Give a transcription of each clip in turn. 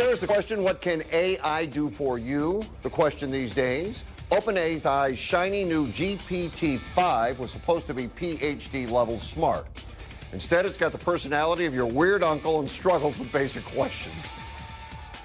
Here's the question: what can AI do for you? The question these days. OpenAI's shiny new GPT-5 was supposed to be PhD level smart. Instead, it's got the personality of your weird uncle and struggles with basic questions.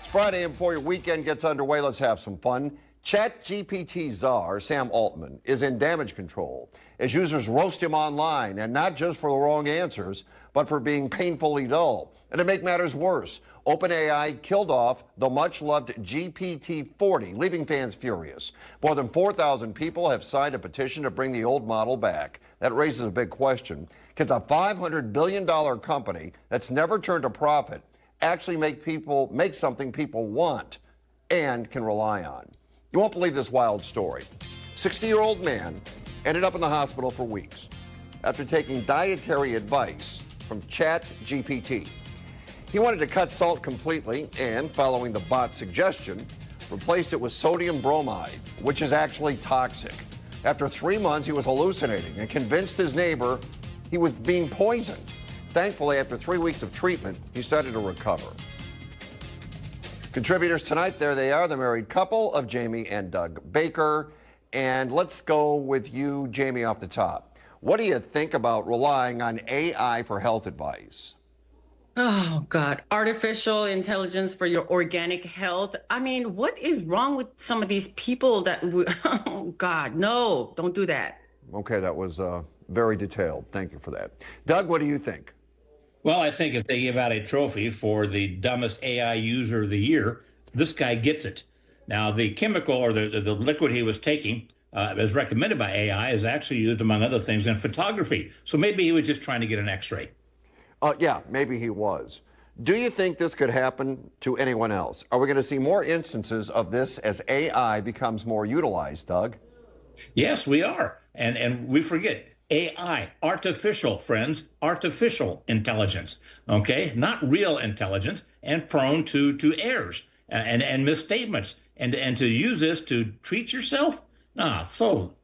It's Friday, and before your weekend gets underway, let's have some fun. ChatGPT czar Sam Altman is in damage control as users roast him online, and not just for the wrong answers, but for being painfully dull. And to make matters worse, OpenAI killed off the much-loved GPT-40, leaving fans furious. More than 4,000 people have signed a petition to bring the old model back. That raises a big question. Can a $500 billion company that's never turned a profit actually make something people want and can rely on? You won't believe this wild story. 60-year-old man ended up in the hospital for weeks after taking dietary advice from ChatGPT. He wanted to cut salt completely and, following the bot's suggestion, replaced it with sodium bromide, which is actually toxic. After 3 months, he was hallucinating and convinced his neighbor he was being poisoned. Thankfully, after 3 weeks of treatment, he started to recover. Contributors tonight, there they are, the married couple of Jamie and Doug Baker. And let's go with you, Jamie, off the top. What do you think about relying on AI for health advice? Oh, God. Artificial intelligence for your organic health. I mean, what is wrong with some of these people that, oh, God, no, don't do that. Okay, that was very detailed. Thank you for that. Doug, what do you think? Well, I think if they give out a trophy for the dumbest AI user of the year, this guy gets it. Now, the chemical or the liquid he was taking, as recommended by AI, is actually used, among other things, in photography. So maybe he was just trying to get an X-ray. Yeah, maybe he was. Do you think this could happen to anyone else? Are we going to see more instances of this as AI becomes more utilized, Doug? Yes, we are. And we forget AI, artificial, friends, artificial intelligence, okay? Not real intelligence, and prone to errors and misstatements. And to use this to treat yourself? Nah, so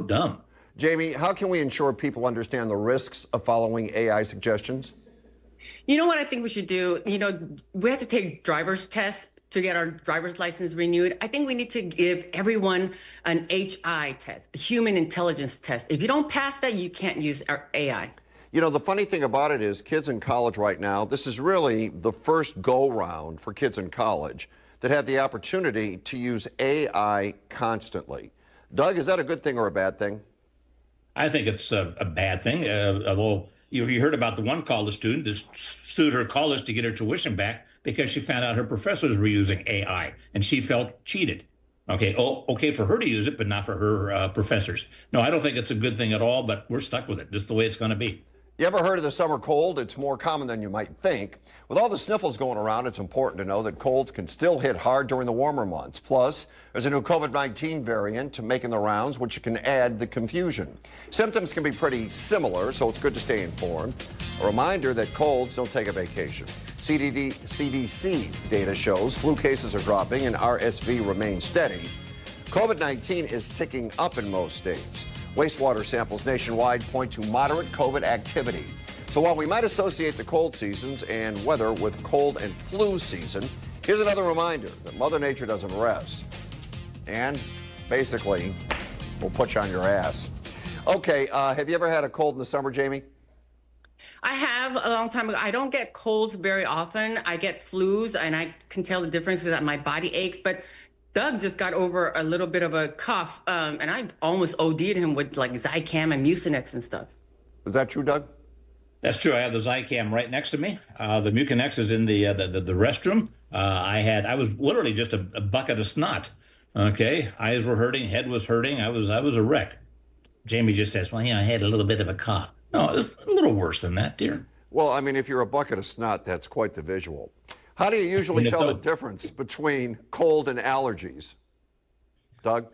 dumb. Jamie, how can we ensure people understand the risks of following AI suggestions? You know what I think we should do? We have to take driver's tests to get our driver's license renewed. I think we need to give everyone an HI test, a human intelligence test. If you don't pass that, you can't use our AI. You know, the funny thing about it is kids in college right now, this is really the first go-round for kids in college that have the opportunity to use AI constantly. Doug, is that a good thing or a bad thing? I think it's a bad thing. Although you heard about the one college student that sued her college to get her tuition back because she found out her professors were using AI and she felt cheated. Okay, okay for her to use it, but not for her professors. No, I don't think it's a good thing at all, but we're stuck with it, just the way it's going to be. You ever heard of the summer cold? It's more common than you might think. With all the sniffles going around, it's important to know that colds can still hit hard during the warmer months. Plus, there's a new COVID-19 variant making the rounds, which can add the confusion. Symptoms can be pretty similar, so it's good to stay informed. A reminder that colds don't take a vacation. CDC data shows flu cases are dropping and RSV remains steady. COVID-19 is ticking up in most states. Wastewater samples nationwide point to moderate COVID activity. So while we might associate the cold seasons and weather with cold and flu season, here's another reminder that Mother Nature doesn't rest. And basically, will put you on your ass. Okay, have you ever had a cold in the summer, Jamie? I have a long time ago. I don't get colds very often. I get flus, and I can tell the difference is that my body aches. But Doug just got over a little bit of a cough, and I almost OD'd him with like Zicam and Mucinex and stuff. Is that true, Doug? That's true. I have the Zicam right next to me. The Mucinex is in the restroom. I was literally just a bucket of snot. Okay, eyes were hurting, head was hurting. I was a wreck. Jamie just says, "Well, I had a little bit of a cough." No, it's a little worse than that, dear. Well, I mean, if you're a bucket of snot, that's quite the visual. How do you usually tell the difference between cold and allergies? Doug?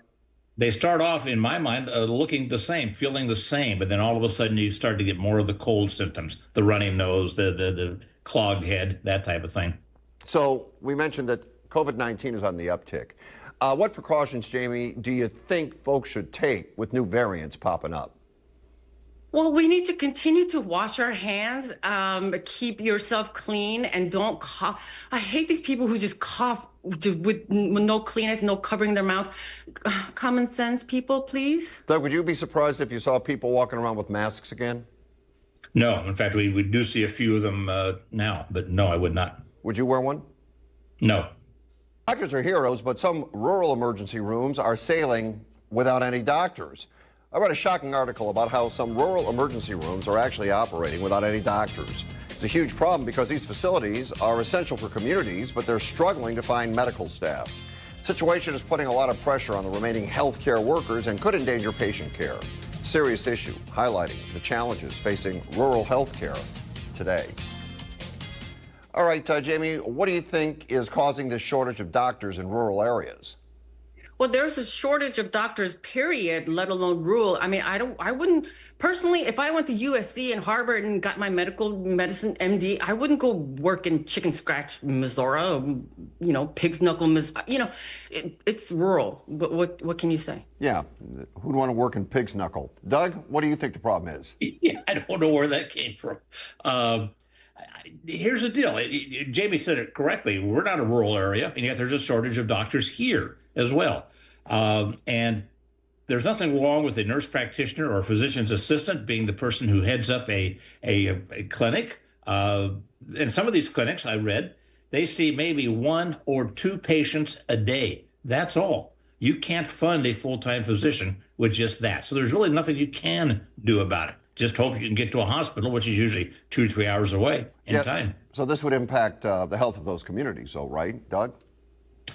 They start off, in my mind, looking the same, feeling the same, but then all of a sudden you start to get more of the cold symptoms, the running nose, the clogged head, that type of thing. So we mentioned that COVID-19 is on the uptick. What precautions, Jamie, do you think folks should take with new variants popping up? Well, we need to continue to wash our hands, keep yourself clean, and don't cough. I hate these people who just cough with no Kleenex, no covering their mouth. Common sense, people, please. Doug, would you be surprised if you saw people walking around with masks again? No, in fact, we do see a few of them now, but no, I would not. Would you wear one? No. Doctors are heroes, but some rural emergency rooms are sailing without any doctors. I read a shocking article about how some rural emergency rooms are actually operating without any doctors. It's a huge problem because these facilities are essential for communities, but they're struggling to find medical staff. The situation is putting a lot of pressure on the remaining healthcare workers and could endanger patient care. Serious issue, highlighting the challenges facing rural healthcare today. All right, Jamie, what do you think is causing this shortage of doctors in rural areas? Well, there's a shortage of doctors, period, let alone rural. I mean, I wouldn't, personally, if I went to USC and Harvard and got my medical medicine MD, I wouldn't go work in chicken scratch, Missouri, pig's knuckle, it's rural. But what can you say? Yeah, who'd want to work in pig's knuckle? Doug, what do you think the problem is? Yeah, I don't know where that came from. Here's the deal. Jamie said it correctly. We're not a rural area, and yet there's a shortage of doctors here as well. And there's nothing wrong with a nurse practitioner or a physician's assistant being the person who heads up a clinic. In some of these clinics, I read, they see maybe 1 or 2 patients a day. That's all. You can't fund a full-time physician with just that. So there's really nothing you can do about it. Just hope you can get to a hospital, which is usually 2 to 3 hours away in time. So this would impact the health of those communities, though, right, Doug?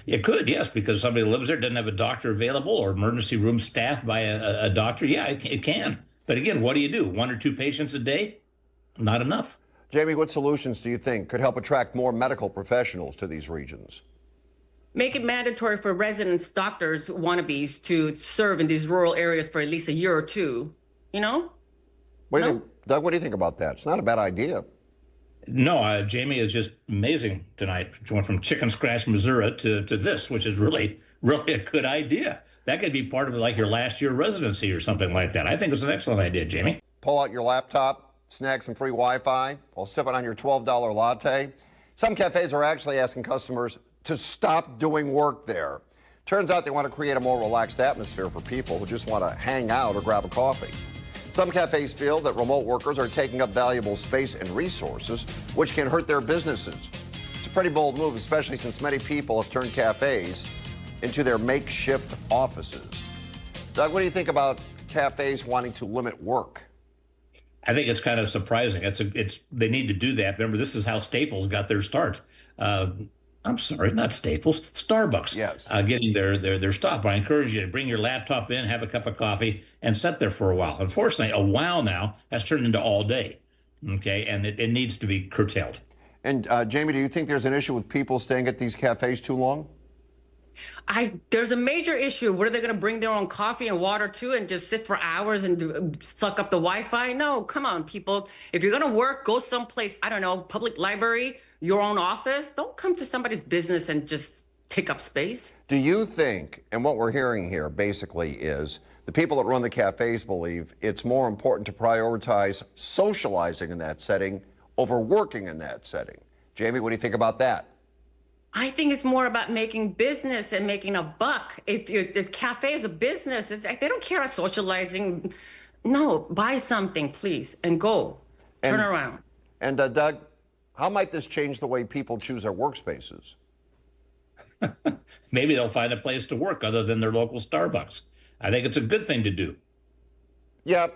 It could, yes, because somebody lives there, doesn't have a doctor available, or emergency room staffed by a doctor. Yeah, it can. But again, what do you do? 1 or 2 patients a day? Not enough. Jamie, what solutions do you think could help attract more medical professionals to these regions? Make it mandatory for residents, doctors, wannabes to serve in these rural areas for at least a year or two, What do you think, Doug, what do you think about that? It's not a bad idea. No, Jamie is just amazing tonight. She went from chicken scratch, Missouri to this, which is really a good idea. That could be part of like your last year residency or something like that. I think it's an excellent idea, Jamie. Pull out your laptop, snag some free Wi-Fi while sipping on your $12 latte. Some cafes are actually asking customers to stop doing work there. Turns out they want to create a more relaxed atmosphere for people who just want to hang out or grab a coffee. Some cafes feel that remote workers are taking up valuable space and resources, which can hurt their businesses. It's a pretty bold move, especially since many people have turned cafes into their makeshift offices. Doug, what do you think about cafes wanting to limit work? I think it's kind of surprising. They need to do that. Remember, this is how Staples got their start. I'm sorry, not Staples, Starbucks. Yes. Getting their stop. But I encourage you to bring your laptop in, have a cup of coffee, and sit there for a while. Unfortunately, a while now has turned into all day. Okay, and it needs to be curtailed. And Jamie, do you think there's an issue with people staying at these cafes too long? There's a major issue. What are they going to bring their own coffee and water too and just sit for hours and suck up the Wi-Fi? No, come on, people. If you're going to work, go someplace, I don't know, public library, your own office. Don't come to somebody's business and just take up space. Do you think, and what we're hearing here basically is the people that run the cafes believe it's more important to prioritize socializing in that setting over working in that setting? Jamie, what do you think about that? I think it's more about making business and making a buck. If cafe is a business, it's like they don't care about socializing. No, buy something, please, and go. Turn around. And Doug, how might this change the way people choose their workspaces? Maybe they'll find a place to work other than their local Starbucks. I think it's a good thing to do. Yeah,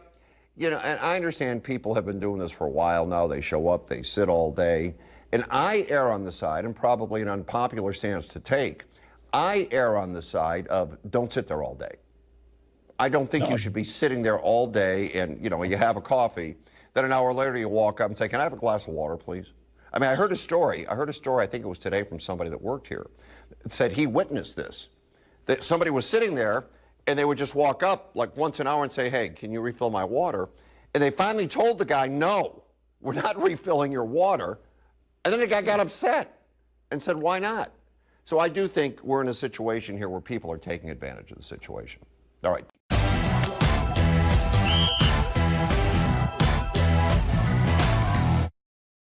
and I understand people have been doing this for a while now. They show up, they sit all day. And I err on the side, and probably an unpopular stance to take, I err on the side of don't sit there all day. I don't think you should be sitting there all day and, you have a coffee, then an hour later you walk up and say, can I have a glass of water, please? I mean, I heard a story, I think it was today from somebody that worked here, that said he witnessed this, that somebody was sitting there and they would just walk up like once an hour and say, hey, can you refill my water? And they finally told the guy, no, we're not refilling your water. And then the guy got upset and said, why not? So I do think we're in a situation here where people are taking advantage of the situation. All right.